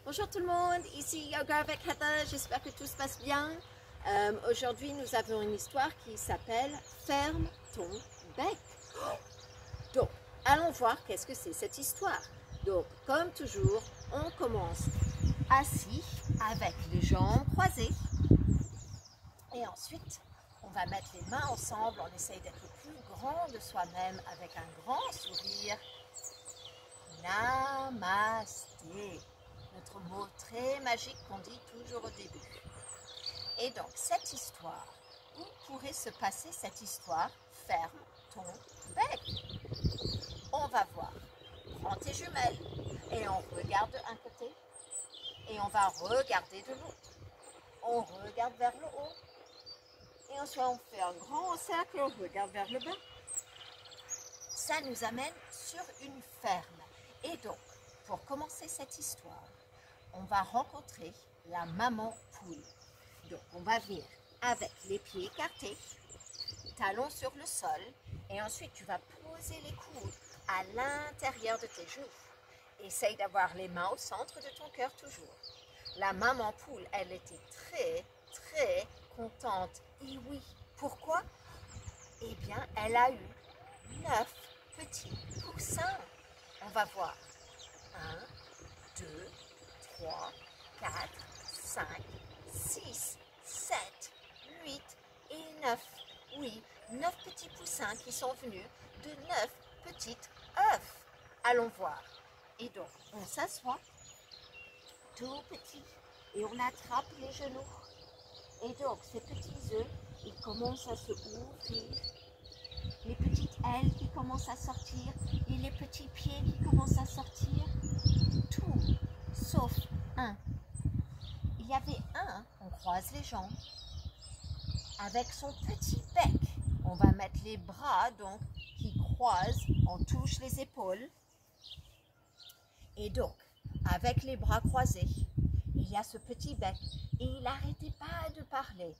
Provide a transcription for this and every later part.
Bonjour tout le monde, ici Yoga avec Heather, j'espère que tout se passe bien. Aujourd'hui nous avons une histoire qui s'appelle Ferme ton bec. Donc, allons voir qu'est-ce que c'est cette histoire. Donc, comme toujours, on commence assis avec les jambes croisées. Et ensuite, on va mettre les mains ensemble, on essaye d'être le plus grand de soi-même avec un grand sourire. Namasté. Notre mot très magique qu'on dit toujours au début. Et donc, cette histoire, où pourrait se passer cette histoire? Ferme ton bec. On va voir. Prends tes jumelles et on regarde d'un côté et on va regarder de l'autre. On regarde vers le haut et ensuite on fait un grand cercle, on regarde vers le bas. Ça nous amène sur une ferme. Et donc, pour commencer cette histoire, on va rencontrer la maman poule. Donc, on va venir avec les pieds écartés, talons sur le sol, et ensuite tu vas poser les coudes à l'intérieur de tes genoux. Essaye d'avoir les mains au centre de ton cœur toujours. La maman poule, elle était très contente. Et oui, pourquoi? Eh bien, elle a eu 9 petits poussins. On va voir. 1, 2, 3, 4, 5, 6, 7, 8 et 9. Oui, 9 petits poussins qui sont venus de 9 petites œufs. Allons voir. Et donc, on s'assoit, tout petit, et on attrape les genoux. Et donc, ces petits œufs, ils commencent à se ouvrir. Les petites ailes qui commencent à sortir et les petits pieds qui commencent à sortir. Tout, sauf un. Il y avait un, on croise les jambes, avec son petit bec. On va mettre les bras donc qui croisent, on touche les épaules. Et donc, avec les bras croisés, il y a ce petit bec et il n'arrêtait pas de parler.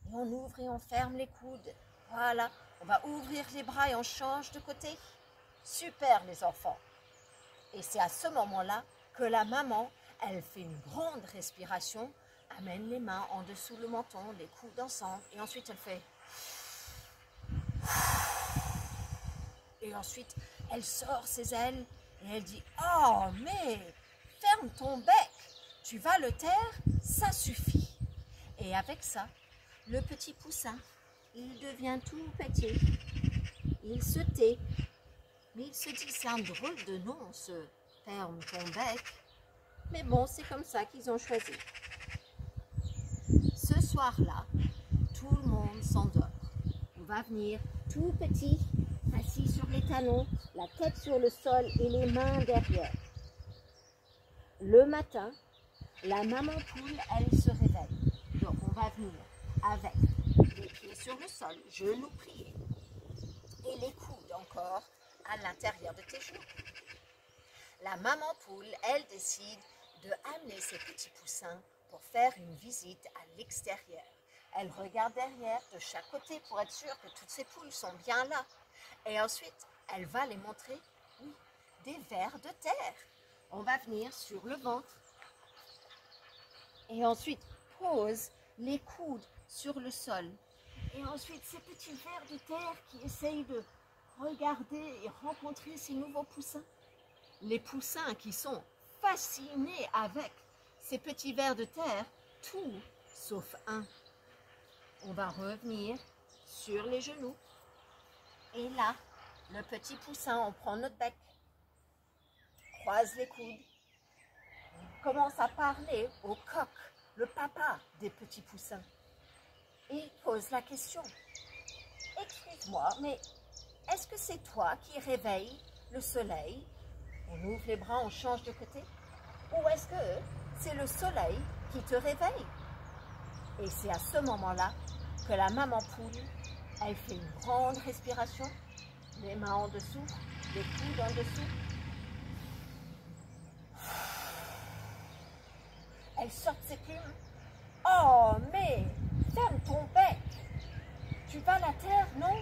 Et on ouvre et on ferme les coudes. Voilà, on va ouvrir les bras et on change de côté. Super les enfants. Et c'est à ce moment-là que la maman, elle fait une grande respiration, amène les mains en dessous le menton, les coudes ensemble, et ensuite elle fait... Et ensuite, elle sort ses ailes et elle dit « Oh, mais ferme ton bec, tu vas le taire, ça suffit. » Et avec ça, le petit poussin, il devient tout petit, il se tait, mais il se dit c'est un drôle de nom, ce ferme ton bec. Mais bon, c'est comme ça qu'ils ont choisi. Ce soir-là, tout le monde s'endort. On va venir tout petit, assis sur les talons, la tête sur le sol et les mains derrière. Le matin, la maman poule, elle se réveille. Donc on va venir avec les pieds sur le sol, genoux pliés, et les coudes encore à l'intérieur de tes genoux. La maman poule, elle décide de amener ses petits poussins pour faire une visite à l'extérieur. Elle regarde derrière de chaque côté pour être sûre que toutes ces poules sont bien là. Et ensuite, elle va les montrer, oui, des vers de terre. On va venir sur le ventre. Et ensuite, pose les coudes sur le sol. Et ensuite, ces petits vers de terre qui essayent de regarder et rencontrer ces nouveaux poussins. Les poussins qui sont fascinés avec ces petits vers de terre, tout sauf un. On va revenir sur les genoux. Et là, le petit poussin, on prend notre bec, croise les coudes, on commence à parler au coq, le papa des petits poussins. Et il pose la question. Excuse-moi, mais est-ce que c'est toi qui réveille le soleil? On ouvre les bras, on change de côté. Ou est-ce que c'est le soleil qui te réveille? Et c'est à ce moment-là que la maman poule, elle fait une grande respiration, les mains en dessous, les coudes en dessous. Elle sort ses plumes. Oh, mais ferme ton bec. Tu vas la terre, non?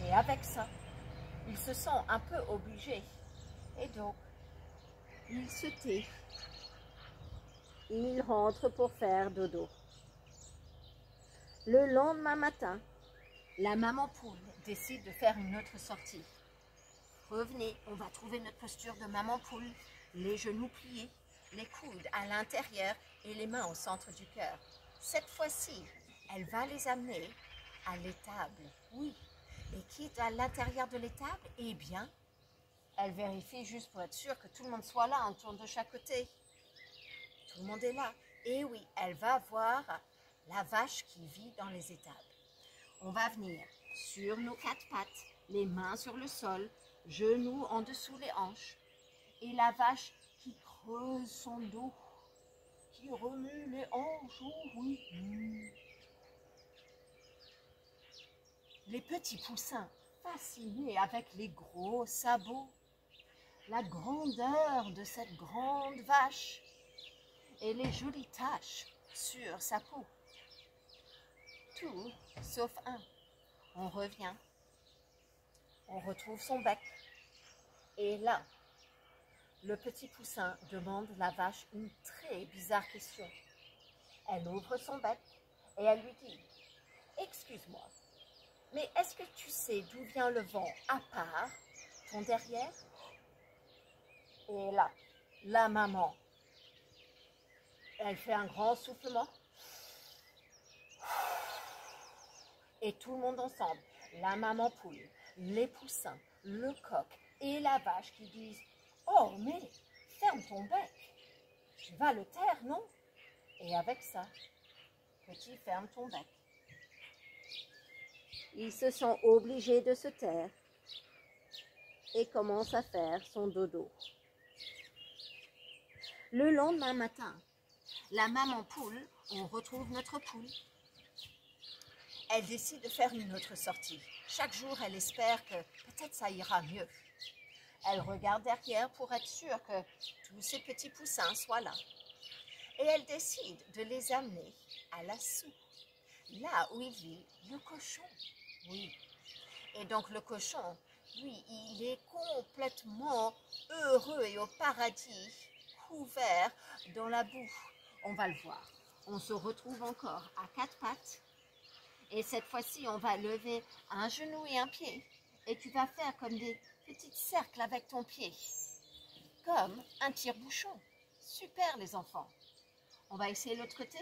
Et avec ça, il se sent un peu obligé. Et donc, il se tait. il rentre pour faire dodo. Le lendemain matin, la maman poule décide de faire une autre sortie. Revenez, on va trouver notre posture de maman poule, les genoux pliés, les coudes à l'intérieur et les mains au centre du cœur. Cette fois-ci, elle va les amener à l'étable, oui. Et qui est à l'intérieur de l'étable? Eh bien, elle vérifie juste pour être sûre que tout le monde soit là, on tourne de chaque côté. Tout le monde est là. Et oui, elle va voir la vache qui vit dans les étables. On va venir sur nos 4 pattes, les mains sur le sol, genoux en dessous les hanches. Et la vache qui creuse son dos, qui remue les hanches, oh oui. Les petits poussins, fascinés avec les gros sabots, la grandeur de cette grande vache et les jolies taches sur sa peau. Tout sauf un. On revient, on retrouve son bec. Et là, le petit poussin demande à la vache une très bizarre question. Elle ouvre son bec et elle lui dit « Excuse-moi, mais est-ce que tu sais d'où vient le vent à part ton derrière ?» Et là, la maman, elle fait un grand soufflement. Et tout le monde ensemble, la maman poule, les poussins, le coq et la vache qui disent « Oh, mais ferme ton bec, tu vas le taire, non ?» Et avec ça, petit, ferme ton bec. Ils se sont obligés de se taire et commencent à faire son dodo. Le lendemain matin, la maman poule, on retrouve notre poule. Elle décide de faire une autre sortie. Chaque jour, elle espère que peut-être ça ira mieux. Elle regarde derrière pour être sûre que tous ces petits poussins soient là. Et elle décide de les amener à la soupe, là où il vit le cochon. Oui. Et donc le cochon, lui, il est complètement heureux et au paradis, couvert dans la boue. On va le voir. On se retrouve encore à 4 pattes. Et cette fois-ci, on va lever un genou et un pied. Et tu vas faire comme des petits cercles avec ton pied. Comme un tire-bouchon. Super les enfants. On va essayer l'autre côté.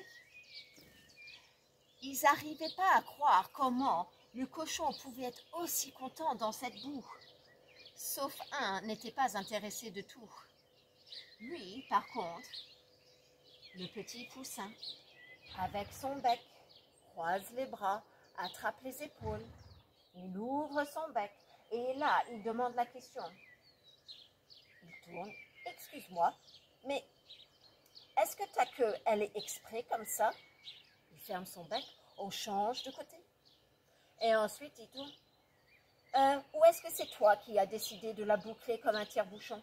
Ils n'arrivaient pas à croire comment le cochon pouvait être aussi content dans cette boue. Sauf un n'était pas intéressé de tout. Lui, par contre, le petit poussin, avec son bec, croise les bras, attrape les épaules, il ouvre son bec et là, il demande la question. Il tourne. « Excuse-moi, mais est-ce que ta queue, elle est exprès comme ça ?» Il ferme son bec, on change de côté. Et ensuite, il tourne. « Ou est-ce que c'est toi qui as décidé de la boucler comme un tire-bouchon ?»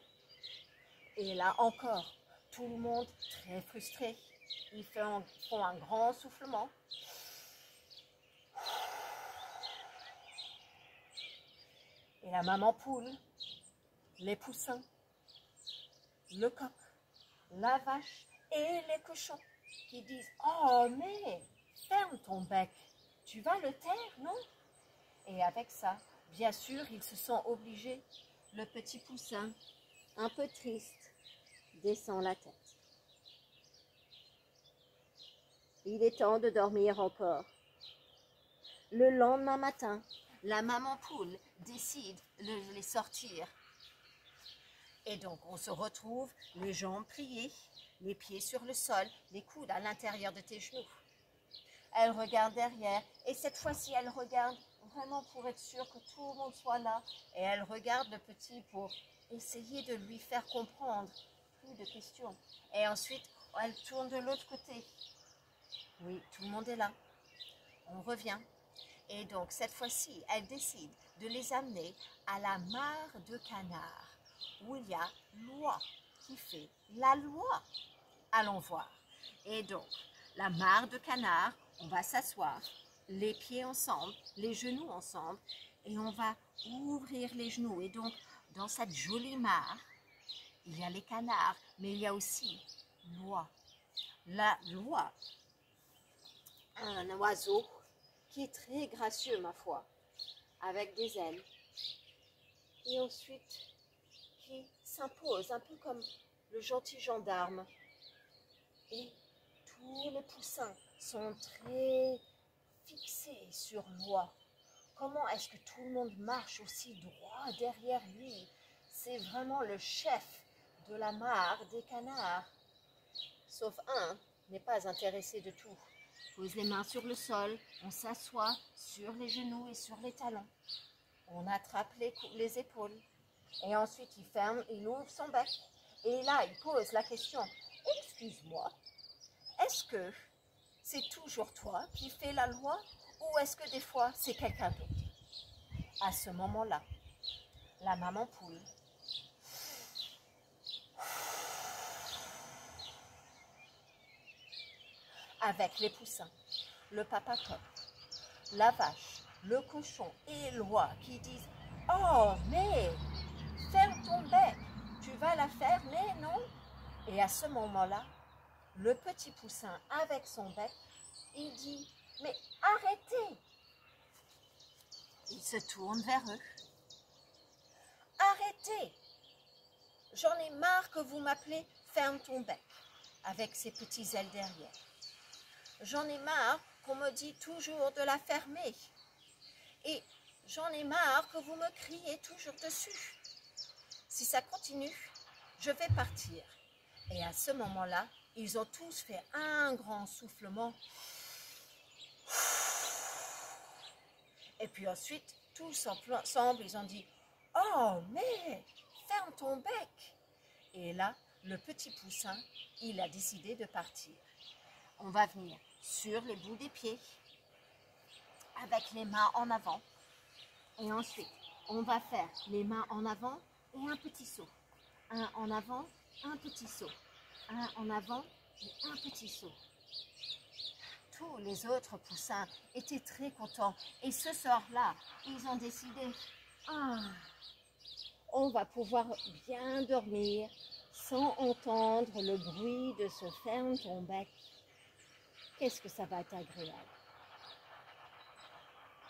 Et là encore, tout le monde très frustré. Ils font un grand soufflement. Et la maman poule, les poussins, le coq, la vache et les cochons qui disent « Oh, mais ferme ton bec, tu vas le taire, non ?» Et avec ça, bien sûr, ils se sont obligés. Le petit poussin, un peu triste, descend la tête. Il est temps de dormir encore. Le lendemain matin, la maman poule décide de les sortir. Et donc, on se retrouve, les jambes pliées, les pieds sur le sol, les coudes à l'intérieur de tes genoux. Elle regarde derrière et cette fois-ci, elle regarde vraiment pour être sûre que tout le monde soit là. Et elle regarde le petit pour essayer de lui faire comprendre. Plus de questions. Et ensuite, elle tourne de l'autre côté. Oui, tout le monde est là. On revient. Et donc, cette fois-ci, elle décide de les amener à la mare de canard, où il y a loi qui fait la loi. Allons voir. Et donc, la mare de canard, on va s'asseoir, les pieds ensemble, les genoux ensemble, et on va ouvrir les genoux. Et donc, dans cette jolie mare, il y a les canards, mais il y a aussi loi. la loi, un oiseau qui est très gracieux, ma foi, avec des ailes, et ensuite qui s'impose, un peu comme le gentil gendarme. Et tous les poussins sont très fixés sur loi. Comment est-ce que tout le monde marche aussi droit derrière lui? C'est vraiment le chef de la mare des canards. Sauf un n'est pas intéressé de tout. Pose les mains sur le sol, on s'assoit sur les genoux et sur les talons. On attrape les épaules. Et ensuite, il ferme, il ouvre son bec. Et là, il pose la question, « Excuse-moi, est-ce que c'est toujours toi qui fais la loi ou est-ce que des fois, c'est quelqu'un d'autre ?» À ce moment-là, la maman poule avec les poussins, le papa coq, la vache, le cochon et l'oie qui disent « Oh, mais ferme ton bec, tu vas la fermer, non ?» Et à ce moment-là, le petit poussin avec son bec, il dit « Mais arrêtez !» Il se tourne vers eux. « Arrêtez! J'en ai marre que vous m'appelez « ferme ton bec » avec ses petites ailes derrière. J'en ai marre qu'on me dit toujours de la fermer. Et j'en ai marre que vous me criez toujours dessus. Si ça continue, je vais partir. » Et à ce moment-là, ils ont tous fait un grand soufflement. Et puis ensuite, tous ensemble, ils ont dit « Oh, mais ferme ton bec !» Et là, le petit poussin, il a décidé de partir. On va venir sur les bouts des pieds, avec les mains en avant. Et ensuite, on va faire les mains en avant et un petit saut. Un en avant, un petit saut. Un en avant et un petit saut. Tous les autres poussins étaient très contents. Et ce soir-là, ils ont décidé, on va pouvoir bien dormir sans entendre le bruit de ce ferme ton bec. Qu'est-ce que ça va être agréable.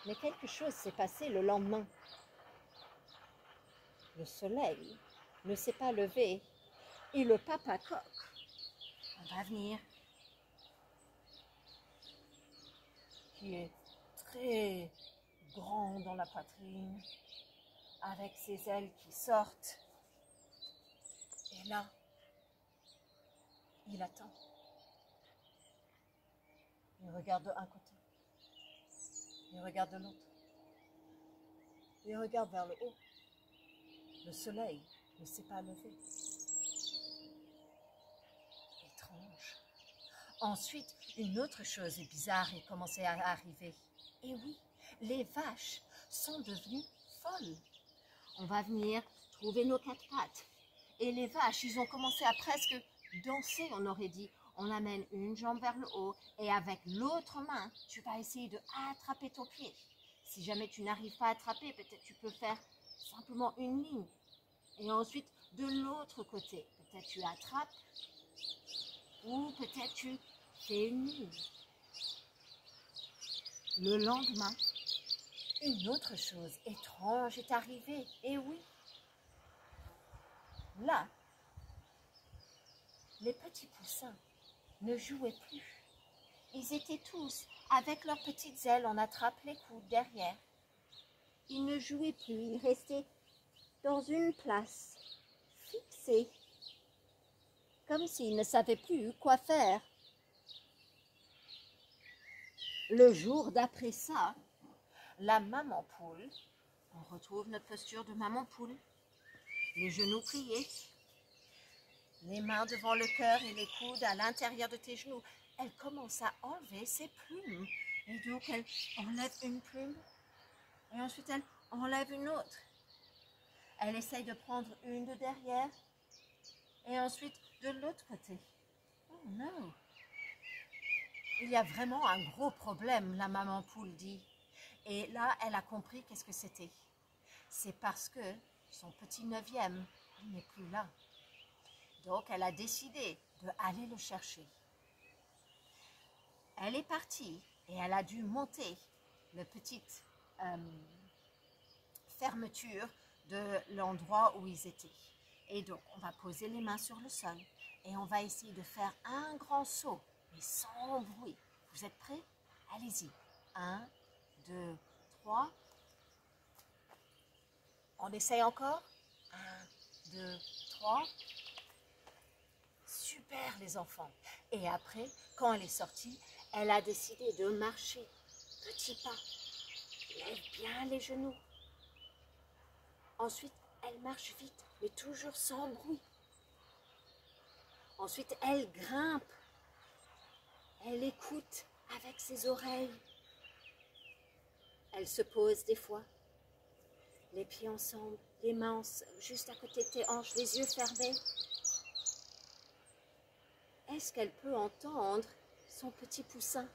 Mais quelque chose s'est passé le lendemain. Le soleil ne s'est pas levé et le papa coq va venir, qui est très grand dans la poitrine, avec ses ailes qui sortent. Et là, il attend. Il regarde d'un côté, il regarde de l'autre, il regarde vers le haut. Le soleil ne s'est pas levé. Étrange. Ensuite, une autre chose bizarre est commencée à arriver. Et oui, les vaches sont devenues folles. On va venir trouver nos quatre pattes. Et les vaches, ils ont commencé à presque danser, on aurait dit. On amène une jambe vers le haut et avec l'autre main, tu vas essayer de attraper ton pied. Si jamais tu n'arrives pas à attraper, peut-être tu peux faire simplement une ligne. Et ensuite, de l'autre côté, peut-être tu attrapes ou peut-être tu fais une ligne. Le lendemain, une autre chose étrange est arrivée. Et oui, là, les petits poussins ne jouaient plus. Ils étaient tous avec leurs petites ailes, on attrape les coudes derrière. Ils ne jouaient plus, ils restaient dans une place, fixés, comme s'ils ne savaient plus quoi faire. Le jour d'après ça, la maman poule, on retrouve notre posture de maman poule, les genoux pliés, les mains devant le cœur et les coudes à l'intérieur de tes genoux. Elle commence à enlever ses plumes. Et donc, elle enlève une plume et ensuite, elle enlève une autre. Elle essaye de prendre une de derrière et ensuite de l'autre côté. Oh non! Il y a vraiment un gros problème, la maman poule dit. Et là, elle a compris qu'est-ce que c'était. C'est parce que son petit neuvième n'est plus là. Donc, elle a décidé d'aller le chercher. elle est partie et elle a dû monter la petite fermeture de l'endroit où ils étaient. Et donc, on va poser les mains sur le sol et on va essayer de faire un grand saut, mais sans bruit. Vous êtes prêts? Allez-y. 1, 2, 3. On essaye encore? 1, 2, 3. Super les enfants. Et après, quand elle est sortie, elle a décidé de marcher petit pas. Lève bien les genoux. Ensuite, elle marche vite, mais toujours sans bruit. Ensuite, elle grimpe. Elle écoute avec ses oreilles. Elle se pose des fois. Les pieds ensemble, les mains juste à côté de tes hanches, les yeux fermés. Est-ce qu'elle peut entendre son petit poussin?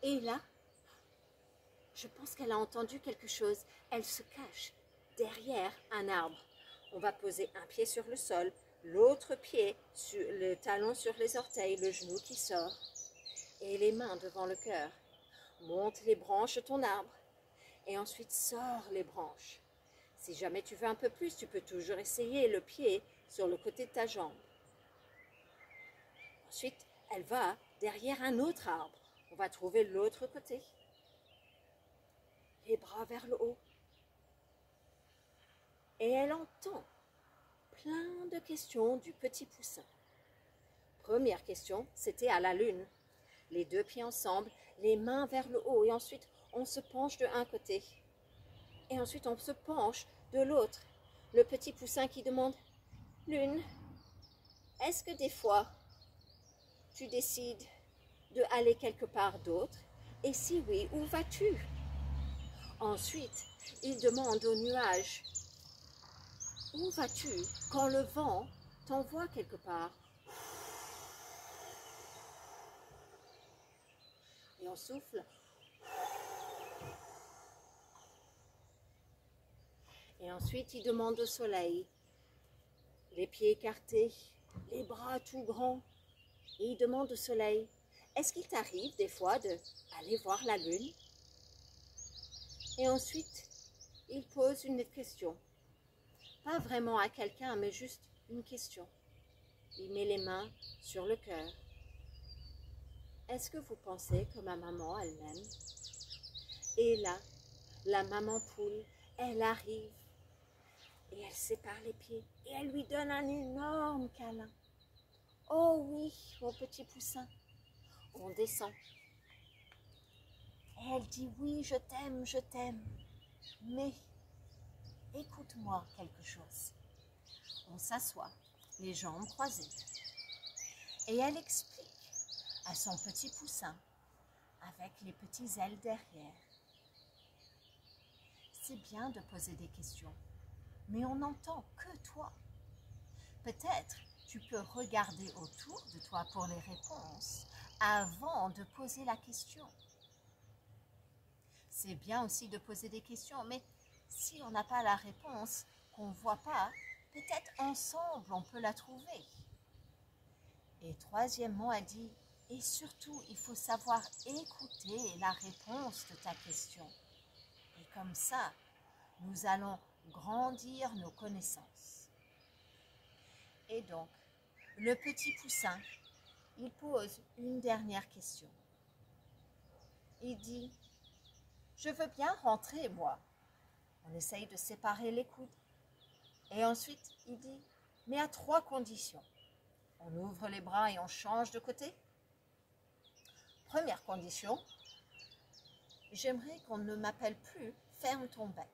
Et là, je pense qu'elle a entendu quelque chose. Elle se cache derrière un arbre. On va poser un pied sur le sol, l'autre pied, sur le talon sur les orteils, le genou qui sort. Et les mains devant le cœur. Monte les branches de ton arbre. Et ensuite, sors les branches. Si jamais tu veux un peu plus, tu peux toujours essayer le pied sur le côté de ta jambe. Ensuite, elle va derrière un autre arbre. On va trouver l'autre côté. Les bras vers le haut. Et elle entend plein de questions du petit poussin. Première question, c'était à la lune. Les deux pieds ensemble, les mains vers le haut. Et ensuite, on se penche de un côté. Et ensuite, on se penche de l'autre. Le petit poussin qui demande, « Lune, est-ce que des fois, tu décides d'aller quelque part d'autre? Et si oui, où vas-tu? » Ensuite, il demande au nuage, « Où vas-tu quand le vent t'envoie quelque part? » Et on souffle. Et ensuite, il demande au soleil, les pieds écartés, les bras tout grands. Et il demande au soleil, est-ce qu'il t'arrive des fois d'aller voir la lune? Et ensuite, il pose une question. Pas vraiment à quelqu'un, mais juste une question. Il met les mains sur le cœur. Est-ce que vous pensez que ma maman elle-même? Et là, la maman poule, elle arrive et elle sépare les pieds et elle lui donne un énorme câlin. Oh oui, mon petit poussin. On descend. Et elle dit, oui, je t'aime, mais écoute-moi quelque chose. On s'assoit, les jambes croisées. Et elle explique à son petit poussin, avec les petites ailes derrière. C'est bien de poser des questions, mais on n'entend que toi. Peut-être tu peux regarder autour de toi pour les réponses avant de poser la question. C'est bien aussi de poser des questions, mais si on n'a pas la réponse, qu'on ne voit pas, peut-être ensemble on peut la trouver. Et troisièmement, elle dit, et surtout, il faut savoir écouter la réponse de ta question. Et comme ça, nous allons grandir nos connaissances. Et donc, le petit poussin, il pose une dernière question. Il dit, je veux bien rentrer, moi. On essaye de séparer les coudes. Et ensuite, il dit, mais à 3 conditions. On ouvre les bras et on change de côté. Première condition, j'aimerais qu'on ne m'appelle plus « ferme ton bec ».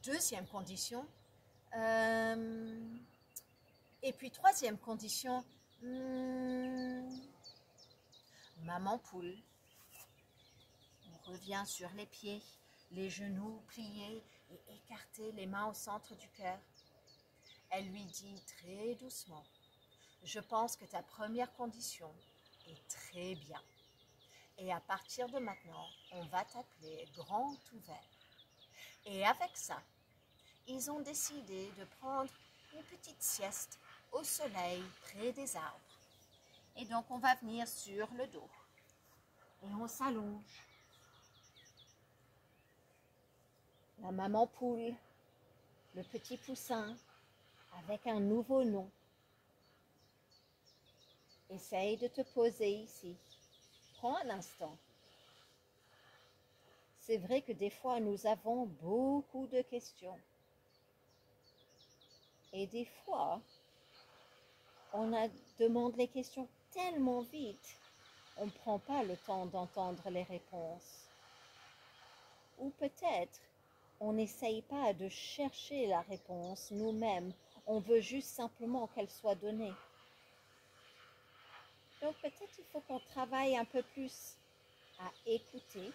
Deuxième condition, et puis troisième condition, maman poule. On revient sur les pieds, les genoux pliés et écartés, les mains au centre du cœur. Elle lui dit très doucement, je pense que ta première condition est très bien. Et à partir de maintenant, on va t'appeler grand ouvert. Et avec ça, ils ont décidé de prendre une petite sieste au soleil près des arbres. Et donc, on va venir sur le dos. et on s'allonge. La maman poule, le petit poussin, avec un nouveau nom. Essaye de te poser ici. Prends un instant. C'est vrai que des fois, nous avons beaucoup de questions. Et des fois, demande les questions tellement vite, on ne prend pas le temps d'entendre les réponses. Ou peut-être, on n'essaye pas de chercher la réponse nous-mêmes, on veut juste simplement qu'elle soit donnée. Donc peut-être il faut qu'on travaille un peu plus à écouter,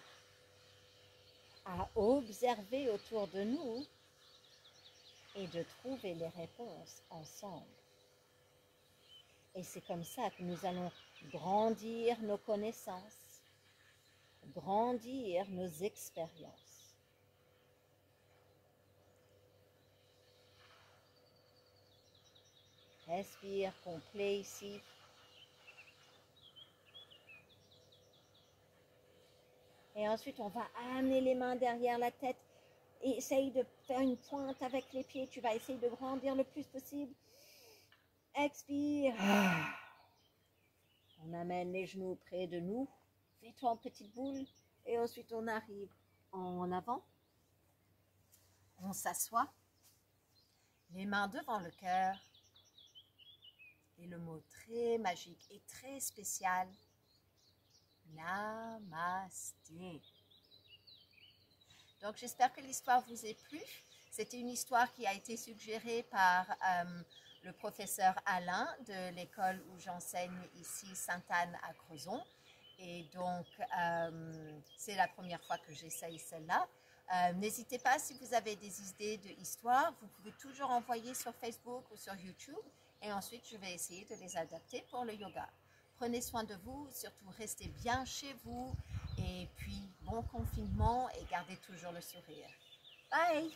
à observer autour de nous et de trouver les réponses ensemble. Et c'est comme ça que nous allons grandir nos connaissances, grandir nos expériences. Respire complet ici. Et ensuite, on va amener les mains derrière la tête et essaye de faire une pointe avec les pieds. Tu vas essayer de grandir le plus possible. Expire. On amène les genoux près de nous. Fais-toi en petite boule. Et ensuite, on arrive en avant. On s'assoit. Les mains devant le cœur. Et le mot très magique et très spécial. Namasté. Donc, j'espère que l'histoire vous ait plu. C'était une histoire qui a été suggérée par le professeur Alain de l'école où j'enseigne ici, Sainte-Anne à Crozon. Et donc, c'est la première fois que j'essaye celle-là. N'hésitez pas, si vous avez des idées de histoire, vous pouvez toujours envoyer sur Facebook ou sur YouTube. Et ensuite, je vais essayer de les adapter pour le yoga. Prenez soin de vous, surtout restez bien chez vous. Et puis, bon confinement et gardez toujours le sourire. Bye!